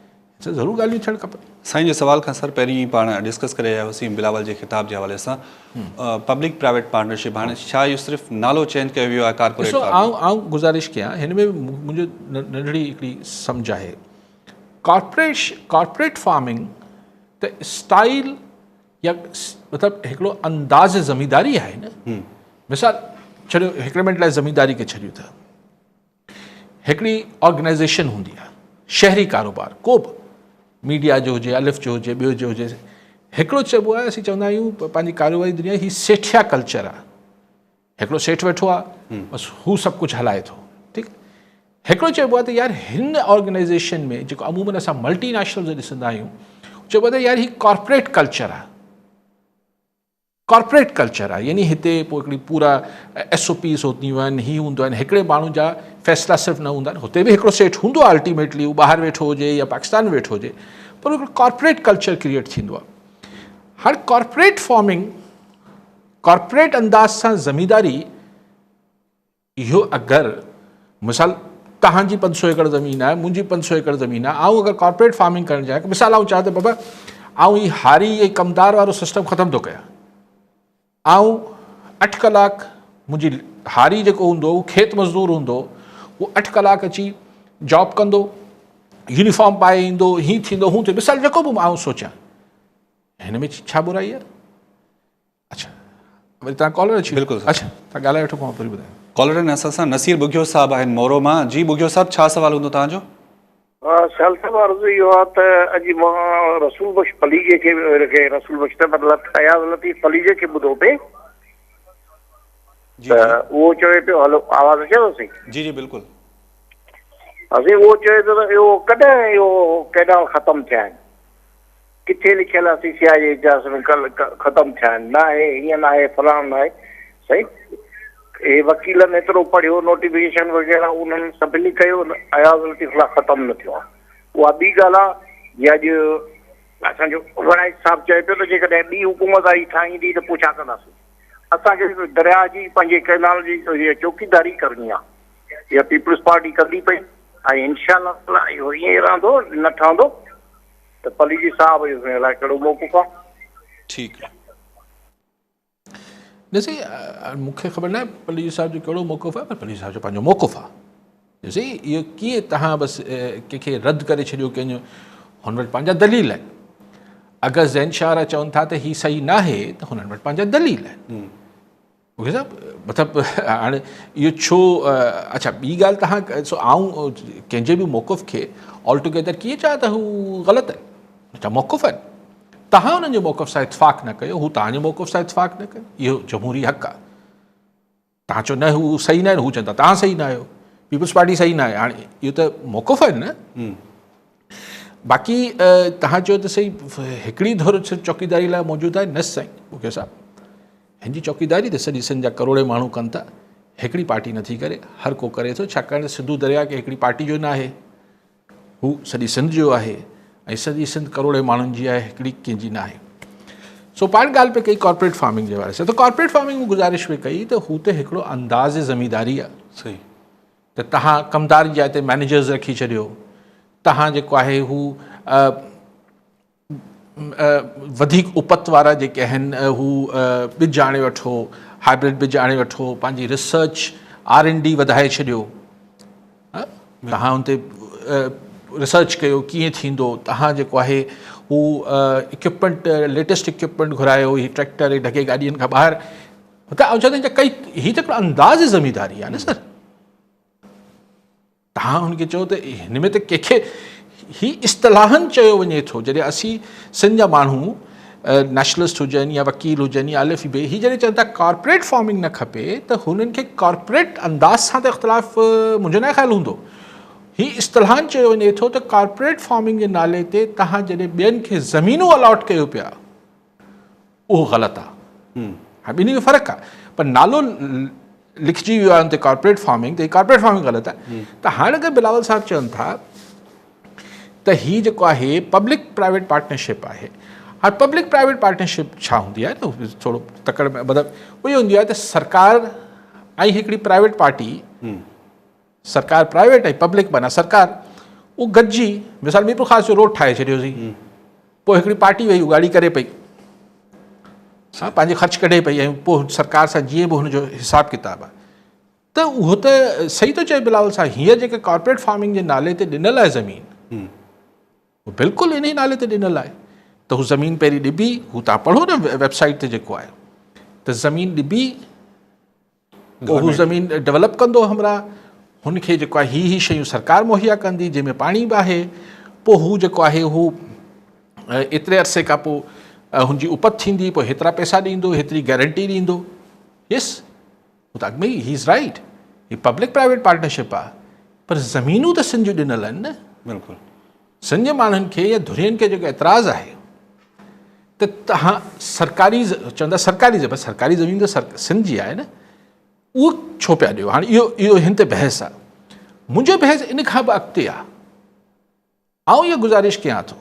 ज़रूरु ॻाल्हियूं थियणु खपनि। साईं जे सवाल खां सर पहिरीं पाण डिस्कस करे आया हुआसीं बिलावल जे ख़िताब जे हवाले सां पब्लिक प्राइवेट पार्टनरशिप, हाणे छा इहो सिर्फ़ु नालो चेंज कयो वियो आहे कारपोरेट? आऊं गुज़ारिश कयां, हिन में मुंहिंजो नंढड़ी हिकिड़ी सम्झ आहे, कॉर्पोरेट फार्मिंग त स्टाइल या मतिलबु हिकिड़ो अंदाज़ ज़मींदारी आहे न। मिसाल छॾियो, हिकिड़े मिंट लाइ ज़मींदारी खे छॾियो त हिकिड़ी ऑर्गेनाइज़ेशन हूंदी आहे, शहरी कारोबार, को बि मीडिया जो हुजे, अलिफ जो हुजे, ॿियो जो हुजे, हिकिड़ो चइबो आहे, असीं चवंदा आहियूं पंहिंजी कारोबारी दुनिया ही सेठिया कल्चर आहे, हिकिड़ो सेठ वेठो आहे बसि हू सभु कुझु हलाए थो, ठीकु। हिकिड़ो चइबो आहे त यार हिन ऑर्गेनाइज़ेशन में जेको अमूमन असां मल्टीनेशनल ॾिसंदा आहियूं, चइबो आहे त यार ही कॉर्पोरेट कल्चर आहे, कॉर्पोरेट कल्चर आहे, यानी हिते पोइ हिकिड़ी पूरा SOPs हूंदियूं आहिनि, ही हूंदो आहिनि, हिकिड़े माण्हू जा फ़ैसिला सिर्फ़ु न हूंदा आहिनि, हुते बि हिकिड़ो सेठ हूंदो आहे अल्टीमेटली, उहो ॿाहिरि वेठो हुजे या पाकिस्तान में वेठो हुजे, पर हिकिड़ो कॉर्पोरेट कल्चर क्रिएट थींदो आहे। हाणे कॉर्पोरेट फॉर्मिंग, कॉर्पोरेट अंदाज़ सां ज़मींदारी, इहो अगरि मिसाल तव्हांजी 500 एकड़ ज़मीन आहे, मुंहिंजी 500 एकड़ ज़मीन आहे, आऊं अगरि कॉर्पोरेट फार्मिंग करणु चाहियां, मिसाल आऊं चाहियां त बाबा आऊं ही हारी ऐं कमदार वारो सिस्टम ख़तमु थो कयां, आऊं 8 कलाक मुंहिंजी हारी जेको हूंदो उहो खेत मज़दूर हूंदो, उहो 8 कलाक अची जॉब कंदो, यूनिफॉर्म पाए ईंदो, हीअं थींदो, हूं थींदो, मिसाल जेको बि आऊं सोचियां, हिन में छा बुराई आहे? अच्छा वरी तव्हां कॉलर अची? बिल्कुलु। अच्छा तव्हां ॻाल्हाए वठो, मां वरी ॿुधायां। कॉलर आहिनि असां सां नसीर बुघियो साहब आहिनि मोरो मां। जी बुघियो साहब, छा सवाल हूंदो तव्हांजो? सैल साहब अर्ज़ु इहो आहे त अॼु मां रसूल बख्श फलीजे खे रसूल बख्श त मतिलबु फयाज़ लतीफ़ फलीजे खे ॿुधो पिए जी त उहो चवे पियो, हलो आवाज़ अचेव थी? जी जी बिल्कुलु। असीं उहो चए पियो त इहो कॾहिं इहो केॾा ख़तमु थिया आहिनि, किथे लिखियल आहे CCI जा ख़तमु थिया आहिनि, न आहे हीअं न आहे फलाण न आहे। सही हे वकीलनि एतिरो पढ़ियो, नोटिफिकेशन वग़ैरह उन्हनि सभिनी कयो, अयाज़ लतीफ़ ला ख़तमु न थियो आहे। उहा ॿी ॻाल्हि आहे। जीअं अॼु असांजो वणाइक साहिबु चए पियो त जेकॾहिं ॿी हुकूमत आई ठाहींदी त पोइ छा कंदासीं? असांखे दरिया जी पंहिंजे कैनाल जी चौकीदारी करणी आहे, इहा पीपल्स पार्टी कंदी पई ऐं इंशाअल्लाह इहो ईअं ई रहंदो, न ठहंदो त फलीजी साहिब हिन लाइ कहिड़ो मौक़ुफ़ आहे। ठीकु आहे। ॾिसी मूंखे ख़बर न आहे फलीजी साहिब जो कहिड़ो मौक़ुफ़ आहे, पर फलीजी साहिब जो पंहिंजो मौक़ुफ़ आहे। ॾिसी इहो कीअं तव्हां बसि कंहिंखे रद्द करे छॾियो कंहिंजो, हुन वटि पंहिंजा दलील आहिनि। अगरि ज़ैन शाहरा चवनि था त हीअ सही न आहे त हुननि वटि पंहिंजा दलील आहिनि। मूंखे सभु मतिलबु हाणे इहो छो अच्छा ॿी ॻाल्हि तव्हां ॾिसो, आऊं कंहिंजे बि मौक़ुफ़ खे ऑल टुगेदर कीअं चवां त हू ग़लति आहे, छा मौक़ुफ़ आहिनि। तव्हां हुननि जे मौक़ुफ़ सां इतफ़ाक़ न कयो, हू तव्हांजे मौक़ुफ़ सां इतफ़ाक़ न कयो, इहो जमहूरी हक़ आहे। तव्हां चओ न हू सही न आहिनि, हू चवंदा तव्हां सही न आहियो, पीपल्स पार्टी सही न आहे। हाणे इहो त मौक़ुफ़ आहिनि न। बाक़ी तव्हां चओ त सही हिकिड़ी धुर सिर्फ़ु चौकीदारी लाइ मौजूदु आहे, न साईं मूंखे साहिबु हिन जी चौकीदारी त सॼी सिंध जा करोड़े माण्हू कनि था, हिकिड़ी पार्टी नथी करे, हर को करे थो। छाकाणि त सिंधु दरिया के हिकिड़ी पार्टी जो न आहे, हू सॼी सिंध जो आहे ऐं सॼी सिंध करोड़े माण्हुनि जी आहे, हिकिड़ी कंहिंजी न आहे। सो पाण ॻाल्हि पे कई कॉर्पोरेट फार्मिंग जे बारे सां, त कॉर्पोरेट फार्मिंग में गुज़ारिश पे कई त हू त हिकिड़ो अंदाज़ ज़मीदारी आहे। सही। त तव्हां कमदार जी जाइ ते मैनेजर्स रखी छॾियो, तव्हां जेको आहे हू वधीक उपत वारा जेके आहिनि हू ॿिज आणे वठो, हाइब्रिड ॿिज आणे वठो, पंहिंजी रिसर्च R&D वधाए छॾियो। तव्हां हुन ते रिसर्च कयो कीअं थींदो, तव्हां जेको आहे हू इक्विपमेंट लेटेस्ट इक्विपमेंट घुरायो, हीअ ट्रैक्टर ढके गाॾियुनि खां ॿाहिरि त चवंदा कई, हीअ त हिकिड़ो अंदाज़ ज़मीदारी आहे न सर। तव्हां हुनखे चओ त हिन में त कंहिंखे ही इस्तलाहनि चयो वञे थो। जॾहिं असीं सिंध जा माण्हू नेशनलिस्ट हुजनि या वकील हुजनि या अलिफ बे, ही जॾहिं चवनि था कॉर्पोरेट फार्मिंग न खपे त हुननि खे कॉर्पोरेट अंदाज़ सां त इख़्तिलाफ़ मुंहिंजो न ख़्यालु हूंदो। ही इस्तलाहनि चयो वञे थो त कॉर्पोरेट फार्मिंग जे नाले ते तव्हां जॾहिं ॿियनि खे ज़मीनूं अलॉट कयो पिया, उहो ग़लति आहे। हा ॿिन्ही में फ़र्क़ु आहे, पर नालो लिखिजी वियो आहे हुन ते कॉर्पोरेट फार्मिंग, त कॉर्पोरेट फार्मिंग ग़लति आहे। त हाणे अगरि बिलावल साहिबु चवनि था त हीअ जेको आहे पब्लिक प्राइवेट पार्टनरशिप आहे। हाणे पब्लिक प्राइवेट पार्टनरशिप छा हूंदी आहे न, थोरो तकड़ में मतिलबु उहो हूंदी आहे त सरकार ऐं हिकिड़ी प्राइवेट पार्टी, सरकार प्राइवेट ऐं पब्लिक माना सरकार, उहो गॾिजी मिसाल मीरपुर ख़ासि जो रोड ठाहे छॾियोसीं, पोइ हिकिड़ी पार्टी वेई उगाड़ी करे पई, पंहिंजे ख़र्च कढे पई, ऐं पोइ सरकार सां जीअं बि हुनजो हिसाबु किताबु आहे। त उहो त सही थो चए बिलावल सां, हीअ जेके कॉर्पोरेट फार्मिंग जे नाले ते ॾिनल आहे ज़मीन, उहो बिल्कुलु इन ई नाले ते ॾिनल आहे। त हू ज़मीन पहिरीं ॾिबी, हू तव्हां पढ़ो न वेबसाइट ते जेको आहे, त ज़मीन ॾिबी, पोइ हू ज़मीन डेवलप कंदो हमरा, हुनखे जेको आहे ही शयूं सरकार मुहैया कंदी, जंहिंमें पाणी बि आहे। पोइ हू जेको आहे हू एतिरे अरसे खां पोइ हुनजी उपत थींदी, पोइ हेतिरा पैसा ॾींदो, हेतिरी गारंटी ॾींदो। यस, हू त अॻिमें ही इज़ राइट, ही पब्लिक प्राइवेट पार्टनरशिप आहे, पर ज़मीनूं त सिंध जूं ॾिनल आहिनि न। बिल्कुलु। सिंध जे माण्हुनि खे या धुरियुनि खे जेको एतिराज़ु आहे त तव्हां सरकारी चवंदा सरकारी ज़मीन त सिंध जी आहे न, उहो छो पिया ॾियो। हाणे इहो हिन ते बहस आहे। मुंहिंजो बहस इन खां बि अॻिते आहे। आउं इहा गुज़ारिश कयां थो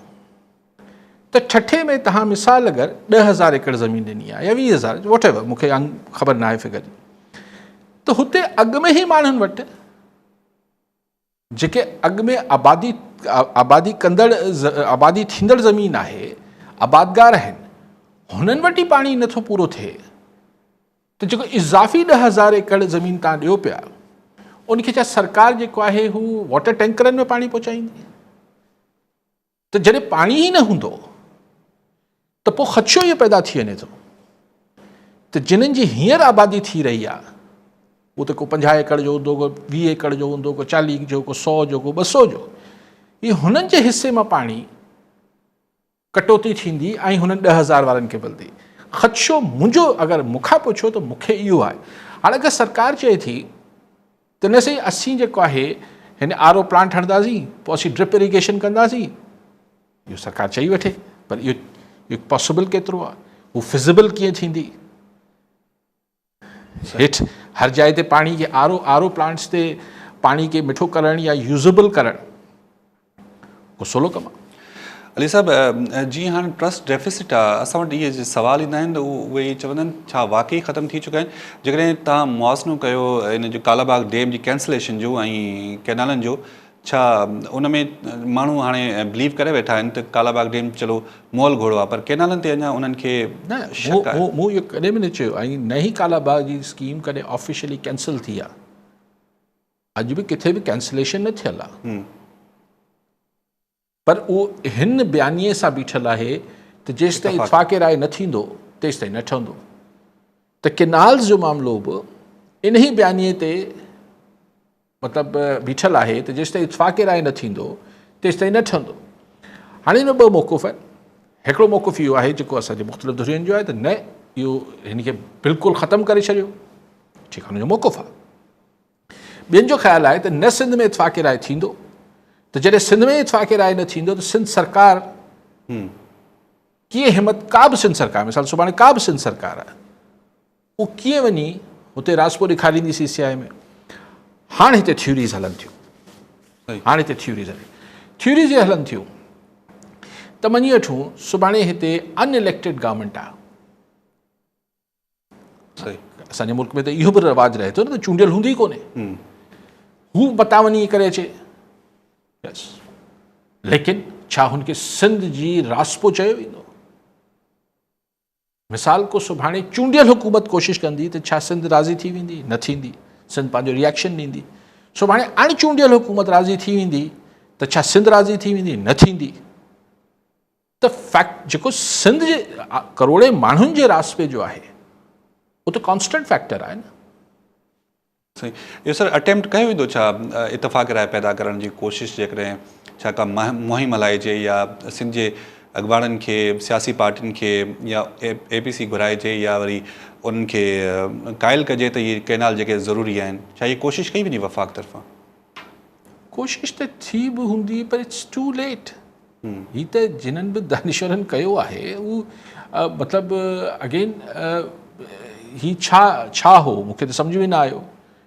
त ठठे में तव्हां मिसाल अगरि 10,000 एकड़ ज़मीन ॾिनी आहे या 20,000 वॉट एवर, मूंखे ख़बर न आहे फिगर जी, त हुते अॻु में ई माण्हुनि वटि जेके अॻु में आबादी कंदड़ आबादी थींदड़ ज़मीन आहे, आबादगार आहिनि, हुननि वटि ई पाणी नथो पूरो थिए, त जेको इज़ाफ़ी 10,000 एकड़ ज़मीन तव्हां ॾियो पिया, उनखे छा सरकार जेको आहे हू वाटर टैंकरनि में पाणी पहुचाईंदी? त जॾहिं पाणी ई न हूंदो त पोइ ख़दशो इहो पैदा थी वञे थो त जिन्हनि जी हींअर आबादी थी रही आहे, उहो त को 50 एकड़ जो हूंदो, को 20 एकड़ जो हूंदो, को 40 जो, को 100 जो, को 200 जो, इहो हुननि जे हिसे मां पाणी कटौती थींदी ऐं हुननि 10,000 वारनि खे मिलंदी। ख़दशो मुंहिंजो अगरि मूंखां पुछो त मूंखे इहो आहे। हाणे अगरि सरकार चए थी त न सही असीं जेको आहे हिन RO प्लांट हणंदासीं, पोइ असीं ड्रिप इरीगेशन कंदासीं, इहो सरकार चई वठे, पर इहो पॉसिबल केतिरो आहे, हू फिज़िबल कीअं थींदी? हेठि हर जाइ ते पाणी खे RO प्लांट्स ते पाणी खे मिठो करणु या यूज़ेबल करणु को सवलो कमु आहे। अली साहब, जीअं हाणे ट्रस्ट डेफिसिट आहे, असां वटि इहे सवाल ईंदा आहिनि त उहे चवंदा आहिनि छा वाक़ई ख़तमु थी चुका आहिनि? जेकॾहिं तव्हां मुआज़नो कयो इन जो कालाबाग डैम जी कैंसलेशन जो ऐं कैनालनि जो, छा उन में माण्हू हाणे बिलीव करे वेठा आहिनि त कालाबाग डैम चलो मोल घोड़ो आहे, पर कैनालनि ते अञा उन्हनि खे शक आहे? मूं इहो कॾहिं बि न चयो, ऐं न ई कालाबाग जी स्कीम कॾहिं ऑफिशियली कैंसिल थी आहे। अॼु बि किथे बि कैंसिलेशन न थियल आहे, पर उहो हिन बयानीअ सां बीठल आहे त जेसि ताईं इतफ़ाक़ राय न थींदो तेसि ताईं न ठहंदो। त केनाल्स जो मामिलो बि इन ई बयानीअ ते मतिलबु बीठल आहे त जेसि ताईं इतफ़ाक़ राय न थींदो तेसि ताईं न ठहंदो। हाणे हिन में 2 मौक़िफ़ आहिनि। हिकिड़ो मौक़िफ़ इहो आहे जेको असांजे मुख़्तलिफ़ धुरियुनि जो आहे त न, इहो हिन खे बिल्कुलु ख़तमु करे छॾियो, ठीकु आहे, हुनजो मौक़िफ़ आहे। ॿियनि जो ख़्यालु आहे त न सिंध में इतफ़ाक़ राय थींदो, त जॾहिं सिंध में इतफ़ाक़ राय न थींदो त सिंध सरकार कीअं हिमत, का बि सिंध सरकार, मिसाल सुभाणे का बि सिंध सरकार आहे, उहो कीअं वञी हुते रासपो ॾेखारींदी CCI में? हाणे हिते थ्यूरीज़ हलनि थियूं, हाणे हिते थ्यूरीज़ हलनि थियूं त मञी वठूं सुभाणे हिते अनइलेक्टेड गवर्नमेंट आहे। असांजे मुल्क में त इहो बि रवाजु रहे थो न त चूंडियल हूंदी ई कोन्हे, हू मता वञी करे अचे। यस, लेकिन छा हुनखे सिंध जी रासपो चयो वेंदो? मिसाल को सुभाणे चूंडियल हुकूमत कोशिशि कंदी त छा सिंध राज़ी थी वेंदी? न थींदी, सिंध पंहिंजो रिएक्शन ॾींदी। सुभाणे अणचूंडियल हुकूमत राज़ी थी वेंदी त छा सिंध राज़ी थी वेंदी? न थींदी। त फैक्ट जेको सिंध जे करोड़े माण्हुनि जे रासपे जो आहे उहो त कॉन्स्टेंट फैक्टर आहे न। सही, इहो सर अटैम्प्ट कयो वेंदो छा इतफ़ाक़ राय पैदा करण जी कोशिशि, जेकॾहिं छा का मुहिम हलाइजे या सिंध जे अॻवाननि खे, सियासी पार्टियुनि खे या APC घुराइजे या वरी उन्हनि खे क़ाइल कजे त इहे कैनाल जेके ज़रूरी आहिनि, छा इहा कोशिशि कई वेंदी वफ़ाक़ तरफ़ां? कोशिशि त थी बि हूंदी, पर इट्स टू लेट। ही त जिन्हनि बि दानिशवरनि कयो आहे उहो मतिलबु अगेन ही छा हो मूंखे त सम्झ में न आयो।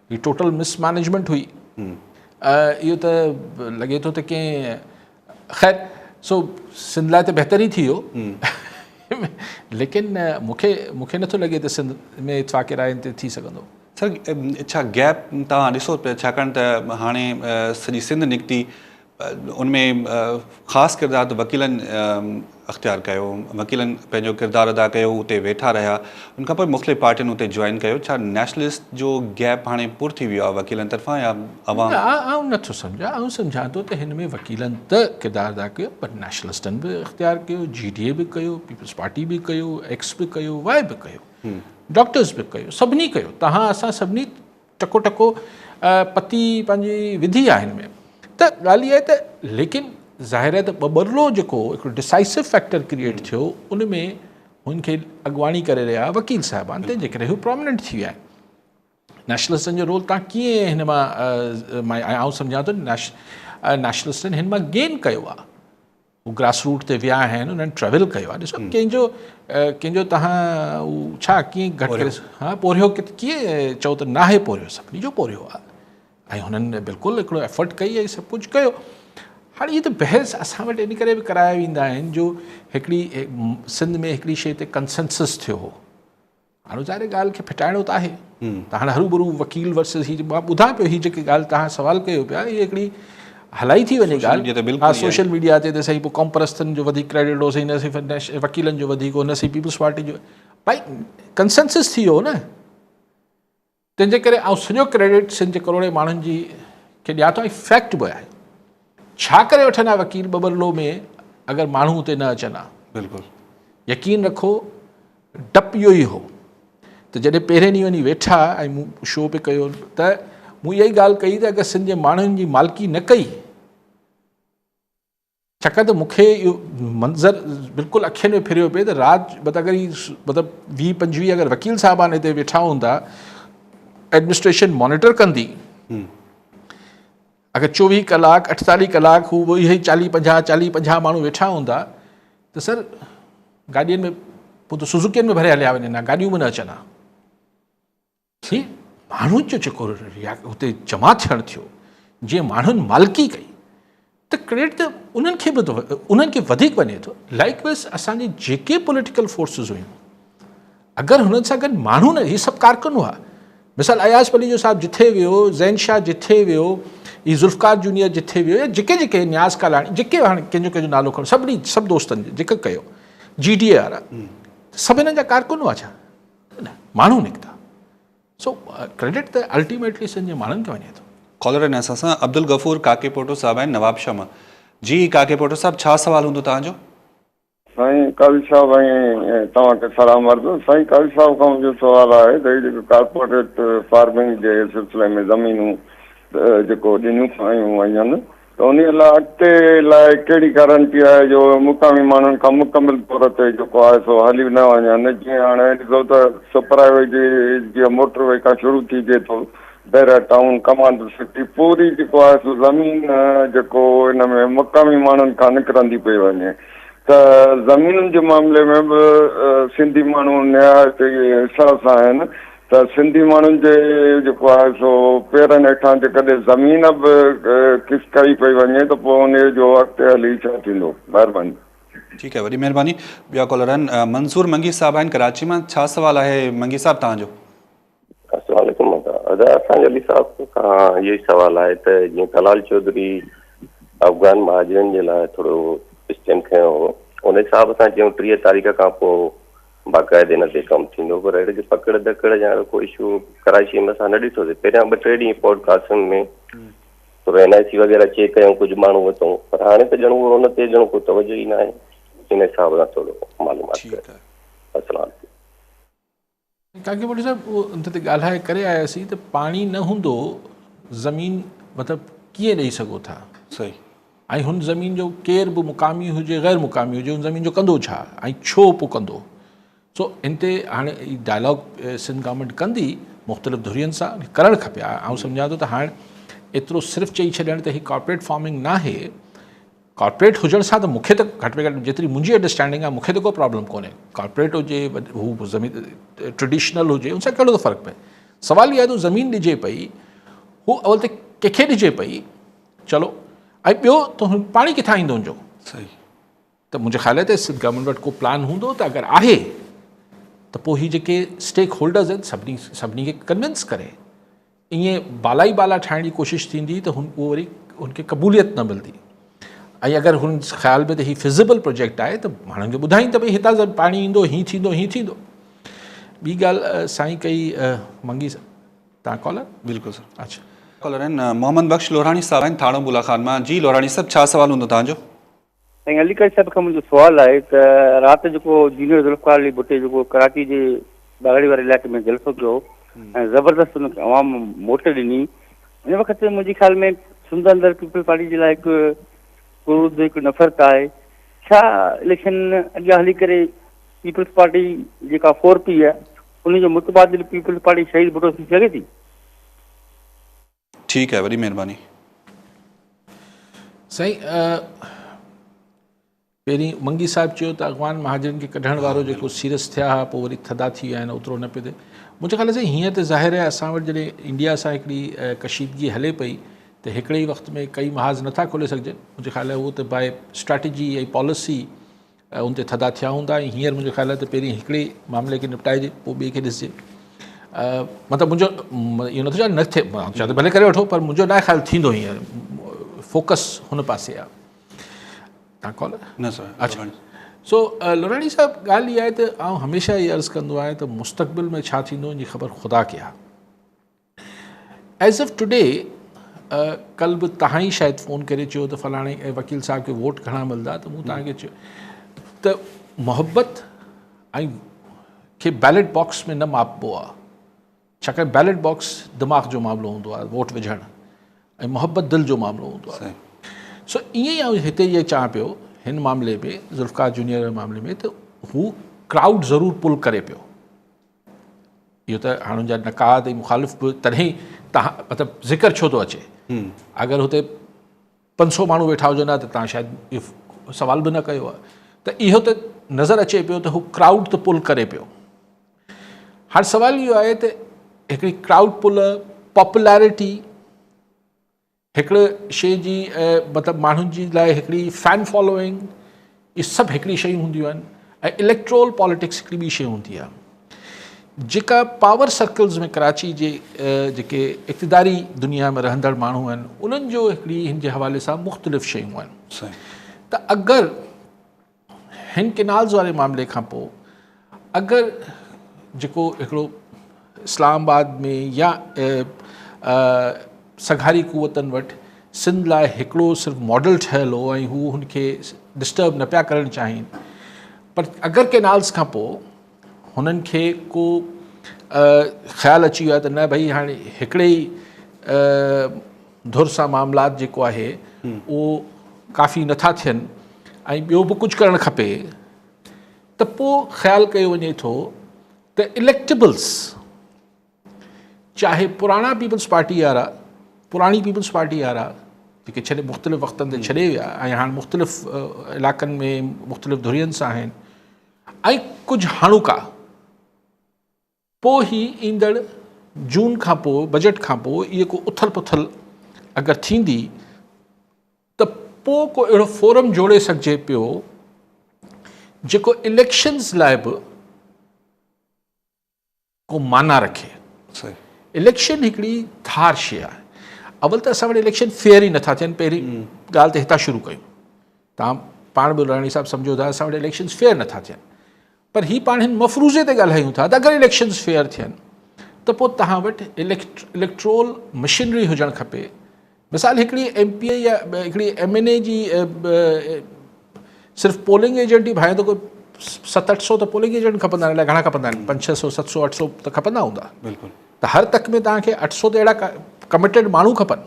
ही टोटल मिसमैनेजमेंट हुई। इहो त लॻे थो त कंहिं, ख़ैर सो सिंध लाइ त बहितर ई थी वियो, लेकिन मूंखे नथो लॻे त सिंध में इतफ़ाक़ राय ते थी सघंदो। सर, छा गैप तव्हां ॾिसो पिया, छाकाणि त हाणे सॼी सिंध निकिती, उनमें ख़ासि किरदारु त वकीलनि अख़्तियार कयो, वकीलनि पंहिंजो किरदारु अदा कयो, उते वेठा रहिया, उनखां पोइ मुख़्तलिफ़ पार्टियुनि उते जॉइन कयो। छा नेशनलिस्ट जो गैप हाणे पुर थी वियो आहे वकीलनि तरफ़ां या अवाम? आउं नथो सम्झां, आउं सम्झां थो त हिन में वकीलनि त किरदारु अदा कयो, पर नेशनलिस्टनि बि इख़्तियार कयो, GDA बि कयो, पीपल्स पार्टी बि कयो, X बि कयो, Y बि कयो, डॉक्टर्स बि कयो, सभिनी कयो। तव्हां असां सभिनी टको टको पती पंहिंजी विधी आहे हिन में। त ॻाल्हि इहा आहे त, लेकिन ज़ाहिर आहे त ॿॿरलो जेको हिकिड़ो डिसाइसिव फैक्टर क्रिएट थियो, उन में हुनखे अॻुवाणी करे रहिया वकील साहिबान, तंहिंजे करे हू प्रोमिनेंट थी विया आहिनि। नेशनलिस्टनि जो रोल तव्हां कीअं हिन मां आउं सम्झां थो नेशनलिस्टनि हिन मां गेन कयो आहे। हू ग्रास रूट ते विया आहिनि, उन्हनि ट्रेवल कयो आहे। ॾिसो कंहिंजो तव्हां उहो छा कीअं घटि करे, हा पोरियो कीअं चओ त नाहे पोरियो, सभिनी जो पोरियो आहे, ऐं हुननि बिल्कुलु हिकिड़ो एफर्ट कई ऐं सभु कुझु कयो। हाणे इहे त बहस असां वटि इन करे बि कराया वेंदा आहिनि जो हिकिड़ी सिंध में हिकिड़ी शइ ते कंसेंसस थियो हो। हाणे ज़ाहिर ॻाल्हि खे फिटाइणो त आहे, त हाणे हरूभरू वकील वर्सिस ही मां ॿुधां पियो, ही जेकी ॻाल्हि तव्हां सवाल कयो पिया, हीअ हिकिड़ी हलाई थी वञे ॻाल्हि। हा, सोशल मीडिया ते त सही पोइ कॉम परस्तनि जो वधीक क्रेडिट हो, सही न सिर्फ़ु वकीलनि जो वधीक हो, न सही पीपल्स पार्टी जो। भाई कंसेंसस थी वियो न, तंहिंजे करे ऐं सॼो क्रेडिट सिंध जे करोड़े माण्हुनि जी खे ॾियां थो। ऐं फैक्ट बि आहे, छा करे वठंदा वकील ॿॿरलो में अगरि माण्हू हुते न अचनि हा? बिल्कुलु यकीन रखो, डपु इहो ई हो त जॾहिं पहिरें ॾींहुं वञी वेठा ऐं मूं शो पे कयो त मूं इहा ई ॻाल्हि कई त अगरि सिंध जे माण्हुनि जी मालिकी न कई छाकाणि त मूंखे इहो मंज़र बिल्कुलु अखियुनि में फिरियो पिए त राति अगरि ई मतिलबु 20-25 अगरि वकील साहिबान हिते वेठा हूंदा, एडमिनिस्ट्रेशन मॉनिटर कंदी, अगरि 24 कलाक 48 कलाक हू इहे ई 40-50 माण्हू वेठा हूंदा त सर गाॾियुनि में पोइ त सुज़ुकियुनि में भरे हलिया वञनि हा, गाॾियूं बि न अचनि हा। माण्हुनि जो जेको हुते जमा थियणु थियो, जीअं माण्हुनि मालिकी कई, त क्रेडिट त उन्हनि खे बि उन्हनि खे वधीक वञे थो। लाइकवाइज़ असांजी जेके पॉलिटिकल फोर्सिस हुयूं, अगरि हुननि सां गॾु माण्हू न, हीअ सभु कारकुन हुआ। मिसाल अयाज़ पली जो साहिबु जिथे वियो, ज़ैन शाह जिथे वियो, ही ज़ुल्फ़कार जूनियर जिथे वियो, या जेके न्याज़ कालाणी, जेके हाणे कंहिंजो नालो खणो, सभु दोस्तनि जेके कयो, GDA वारा सभु हिननि जा कारकुन हुआ छा? न, माण्हू निकिता। सो क्रेडिट त अल्टीमेटली सिंध जे माण्हुनि खे वञे थो। कॉलर आहिनि असां सां अब्दुल गफ़ूर काकेपोटो साहिबु आहिनि नवाबशाह मां। जी काकेपोटो साहिबु, छा सवाल हूंदो तव्हांजो? साईं काली साहब ऐं तव्हांखे सलाम अर्ज़ु। साईं काली साहब खां मुंहिंजो सुवालु आहे त जेको कॉर्पोरेट फार्मिंग जे सिलसिले में ज़मीनूं जेको ॾिनियूं आयूं वञनि, त उन लाइ अॻिते लाइ कहिड़ी गारंटी आहे जो मुक़ामी माण्हुनि खां मुकमिल तौर ते जेको आहे सो हली न वञनि? जीअं हाणे ॾिसो त सुपरावे जी जीअं मोटरवे खां शुरू थी थिए थो, बैरा टाउन, कमांडर सिटी, पूरी जेको आहे सो ज़मीन जेको हिन में मुक़ामी माण्हुनि खां निकिरंदी पई वञे। त ज़मीनुनि जे मामले में बि सिंधी माण्हू निहायत हिसाब सां आहिनि, त सिंधी माण्हुनि जे जेको आहे सो पेरनि हेठां जेकॾहिं ज़मीन बि किसकाई पई वञे त पोइ उन जो अॻिते हली छा थींदो? महिरबानी। ठीकु आहे, वॾी महिरबानी। ॿिया कॉलर आहिनि मंसूर मंगी साहिबु आहिनि कराची मां। छा सवाल आहे मंगी साहिबु तव्हांजो? अस्सलामुअलैकुम। असांजो अली साहब खां इहो ई सवाल आहे त जीअं तलाल चौधरी अफ़गान महाजरनि जे लाइ थोरो स्टैंड खयो हो, उन हिसाब सां चयूं 30 तारीख़ खां पोइ बाक़ाइदे हिन ते कमु थींदो, पर अहिड़े पकड़ दकड़ या को इशू कराची में असां न ॾिठोसीं। पहिरियां 2-3 ॾींहं पॉडकास्टनि में थोरो NIC वग़ैरह चेक कयूं, कुझु माण्हू वरितऊं, पर हाणे त ॼणो उन ते ॼणो को तवजो ई न आहे। इन हिसाब सां थोरो मालूमात कयो। अस्सलाम। काकेपोटो साहिबु, उहो उन ते ॻाल्हाए करे आयासीं त पाणी न हूंदो ज़मीन मतिलबु कीअं ॾेई सघो था? सही। ऐं हुन ज़मीन जो केर बि मुक़ामी हुजे ग़ैर मुक़ामी हुजे, हुन ज़मीन जो कंदो छा ऐं छो पोइ कंदो? सो इन ते हाणे डायलॉग सिंध गवर्नमेंट कंदी मुख़्तलिफ़ धुरियुनि सां, करणु खपे। आउं सम्झां थो त हाणे एतिरो सिर्फ़ु चई छॾणु त ही कॉर्पोरेट फार्मिंग न आहे। कॉर्पोरेट हुजण सां त मूंखे त घटि में घटि जेतिरी मुंहिंजी अंडरस्टैंडिंग आहे, मूंखे त को प्रॉब्लम कोन्हे। कॉर्पोरेट हुजे, हू ज़मीन ट्रेडिशनल हुजे, उन सां कहिड़ो थो फ़र्क़ु पए? सवाल इहो आहे त ज़मीन ॾिजे पई, हू अवल त कंहिंखे ॾिजे पई, चलो, ऐं ॿियो त पाणी किथां ईंदो हुनजो? सही। त मुंहिंजे ख़्याल ते सिंध गवर्नमेंट वटि को प्लान हूंदो त अगरि आहे त पोइ ही जेके स्टेक होल्डर्स आहिनि सभिनी खे कन्विंस करे ईअं बाला ठाहिण जी कोशिशि थींदी त उहो वरी हुनखे क़बूलियत न मिलंदी। ऐं अगरि हुन ख़्याल में त हीउ फिज़िबल प्रोजेक्ट आहे त माण्हुनि खे ॿुधाईं त भई हितां पाणी ईंदो, हीअं थींदो, हीअं थींदो। ॿी ॻाल्हि साईं कई मंगी तव्हां कॉलर? बिल्कुलु सर। अच्छा, कॉलर आहिनि मोहम्मद बख्श लोहाणी साहिबु आहिनि थाणो बुलाखान मां। जी लोहाणी साहिबु, छा सवाल हूंदो तव्हांजो? साईं अलीगढ़ साहिब खां मुंहिंजो सुवालु आहे त राति जेको जूनियर ज़ुल्फ़कार अली भुट्टे जेको कराची जे बागड़ी वारे इलाइक़े में जलसो कयो ऐं ज़बरदस्त हुनखे आवाम मोट ॾिनी, हिन वक़्तु मुंहिंजे ख़्याल में सिंध अंदरि पीपल पार्टी जे लाइ हिकु नफ़रत आहे। छा इलेक्शन अॻियां हली करे पीपल्स पार्टी जेका 4P आहे उनजो मुतबादिल पीपल्स पार्टी शहीद भुट्टो थी सघे थी? ठीकु आहे, वॾी महिरबानी। साईं पहिरीं मंगी साहिबु चयो त अफ़गान महाजरनि खे कढण वारो जेको सीरियस थिया हुआ पोइ वरी थधा थी विया आहिनि, ओतिरो न पियो थिए। मुंहिंजे ख़्याल सां हीअं त ज़ाहिर आहे असां वटि जॾहिं इंडिया सां हिकिड़ी कशीदगी हले पई त हिकिड़े ई वक़्त में कई महाज़ नथा खोले सघिजनि। मुंहिंजे ख़्याल आहे उहो त बाए स्ट्रैटेजी ऐं पॉलिसी उन ते थधा थिया हूंदा। ऐं हींअर मुंहिंजे ख़्याल आहे त पहिरीं हिकिड़े मामले खे निपटाइजे पोइ ॿिए खे ॾिसिजे। मतिलबु मुंहिंजो इहो नथो चवां न थिए, चवां त भले करे वठो, पर मुंहिंजो न ख़्यालु थींदो हींअर फोकस हुन पासे आहे। तव्हां कॉलर? न सर। अच्छा। सो लोराणी साहिबु, ॻाल्हि इहा आहे त आउं हमेशह इहा अर्ज़ु कंदो आहियां त मुस्तक़बिल में छा थींदो इनजी ख़बर ख़ुदा खे आहे। एज़ ऑफ टुडे कल्ह बि तव्हां ई शायदि फ़ोन करे चयो त फलाणे वकील साहिब खे वोट घणा मिलंदा, त मूं तव्हांखे चयो त मोहबत ऐं खे बैलेट बॉक्स में न मापबो आहे, छाकाणि बैलेट बॉक्स दिमाग़ जो मामिलो हूंदो आहे, वोट विझणु, ऐं मोहबत दिलि जो मामिलो हूंदो आहे। सो ईअं ई हिते इहे चवां पियो हिन मामले में ज़ुल्फ़िकार जूनियर जे मामले में त हू क्राउड ज़रूरु पुल करे पियो। इहो त हाणे जा नक़ाद ऐं मुखालिफ़ बि तॾहिं तव्हां मतिलबु ज़िक्र छो थो अचे। अगरि हुते 500 माण्हू वेठा हुजनि हा त तव्हां शायदि इहो सवाल बि न कयो आहे। त इहो त नज़र अचे पियो त हू क्राउड त पुल करे पियो। हाणे सवाल इहो आहे त हिकिड़ी क्राउड पुल, पॉपुलैरिटी, हिकिड़े शइ जी मतिलबु माण्हुनि जी लाइ हिकिड़ी फैन फॉलोइंग, इहे सभु हिकिड़ी शयूं हूंदियूं आहिनि। ऐं इलेक्ट्रोल पॉलिटिक्स हिकिड़ी ॿी शइ हूंदी आहे जेका पावर सर्कल्स में कराची जे जेके इक़्तिदारी दुनिया में रहंदड़ माण्हू आहिनि उन्हनि जो हिकिड़ी हिन जे हवाले सां मुख़्तलिफ़ शयूं आहिनि। त अगरि हिन केनाल्स वारे मामले खां पोइ अगरि जेको हिकिड़ो इस्लामाबाद में या सघारी क़ुवतनि वटि सिंध लाइ हिकिड़ो सिर्फ़ु मॉडल ठहियलु हो ऐं हू हुनखे डिस्टर्ब न पिया करणु चाहिनि, पर अगरि केनाल्स खां पोइ हुननि खे को ख़्यालु अची वियो आहे त न भई हाणे हिकिड़े ई धुर सां मामलात जेको आहे उहो काफ़ी नथा थियनि ऐं ॿियो बि कुझु करणु खपे, त पोइ ख़्यालु कयो वञे थो त इलेक्टेबल्स चाहे पुराणा पीपल्स पार्टी वारा, पुराणी पीपल्स पार्टी वारा जेके छॾे मुख़्तलिफ़ वक़्तनि ते छॾे विया ऐं हाणे मुख़्तलिफ़ इलाइक़नि में मुख़्तलिफ़ धुरियनि सां आहिनि, ऐं कुझु हाणोका पोइ ई ईंदड़ जून खां पोइ बजट खां पोइ इहे को उथल पुथल अगरि थींदी त पोइ को अहिड़ो फोरम जोड़े सघिजे पियो जेको इलेक्शन्स लाइ बि को माना रखे। इलेक्शन हिकिड़ी धार शइ आहे। अवल त असां वटि इलेक्शन फेयर ई नथा थियनि। पहिरीं ॻाल्हि त हितां शुरू कयूं। तव्हां पाण बि राणी साहिबु सम्झो था असां वटि इलेक्शन्स फेयर नथा थियनि, पर ही पाण हिन मफ़रूज़े ते ॻाल्हायूं था त अगरि इलेक्शन्स फेयर थियनि त पोइ तव्हां वटि इलेक्ट्रोल मशीनरी हुजणु खपे। मिसाल हिकिड़ी MP या हिकिड़ी MNA जी सिर्फ़ु पोलिंग एजेंट ई भाई त कोई 700-800 त पोलिंग एजेंट खपंदा आहिनि। घणा खपंदा आहिनि? 500-600 700-800 त खपंदा हूंदा। बिल्कुलु। त हर तक में तव्हांखे 800 त अहिड़ा कमिटेड माण्हू खपनि।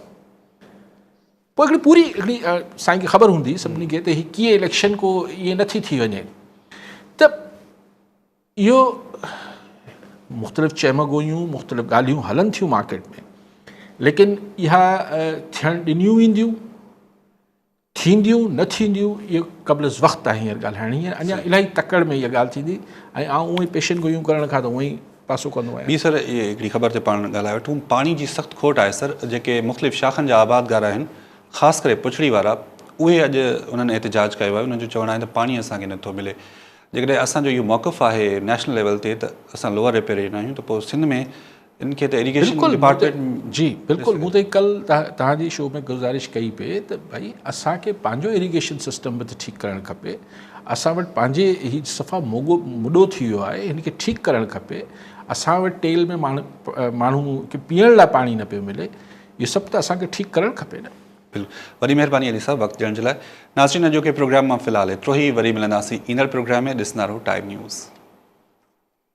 पोइ हिकिड़ी पूरी हिकिड़ी साईं खे ख़बर हूंदी सभिनी खे त हीअ कीअं इलेक्शन को ईअं नथी थी वञे। त इहो मुख़्तलिफ़ चहमगोयूं मुख़्तलिफ़ ॻाल्हियूं हलनि थियूं मार्केट में, लेकिन इहा थियणु ॾिनियूं वेंदियूं, थींदियूं न थींदियूं, इहो क़ब्ल वक़्तु आहे हींअर ॻाल्हाइण। हींअर अञा इलाही तकड़ में इहा ॻाल्हि थींदी ऐं आउं उहे पेशन गोयूं करण खां त उअं ई पासो कंदो आहियां। ॿी सर इहे हिकिड़ी ख़बर ते पाण ॻाल्हाए वठूं। पाणी जी सख़्तु खोट आहे सर। जेके मुख़्तलिफ़ शाखनि जा आबादगार आहिनि, ख़ासि करे पुछड़ी वारा, उहे अॼु उन्हनि एहतिजाज कयो आहे। उन्हनि जो चवणु आहे त पाणी असांखे नथो मिले। जेकॾहिं असांजो इहो मौक़िफ़ु आहे नेशनल लेवल ते त असां लोअर रिपेरियन आहियूं, त पोइ सिंध में इनखे त इरीगेशन डिपार्टमेंट जी बिल्कुलु। मूं त कल्ह तव्हांजी शो में गुज़ारिश कई पिए त भई असांखे पंहिंजो इरीगेशन सिस्टम बि त ठीकु करणु खपे। असां वटि पंहिंजे हीउ सफ़ा मुॾो थी वियो आहे, हिनखे ठीकु करणु खपे। असां वटि टेल में माण्हू खे पीअण लाइ पाणी न पियो मिले। इहो सभु त असांखे ठीकु करणु खपे न। बिल्कुलु। वॾी महिरबानी अली साहब वक़्तु ॾियण जे लाइ। नाज़रीन, जो के प्रोग्राम मां फ़िलहालु एतिरो ई। वरी मिलंदासीं ईंदड़ प्रोग्राम में। ॾिसंदा रहो टाइम न्यूज़।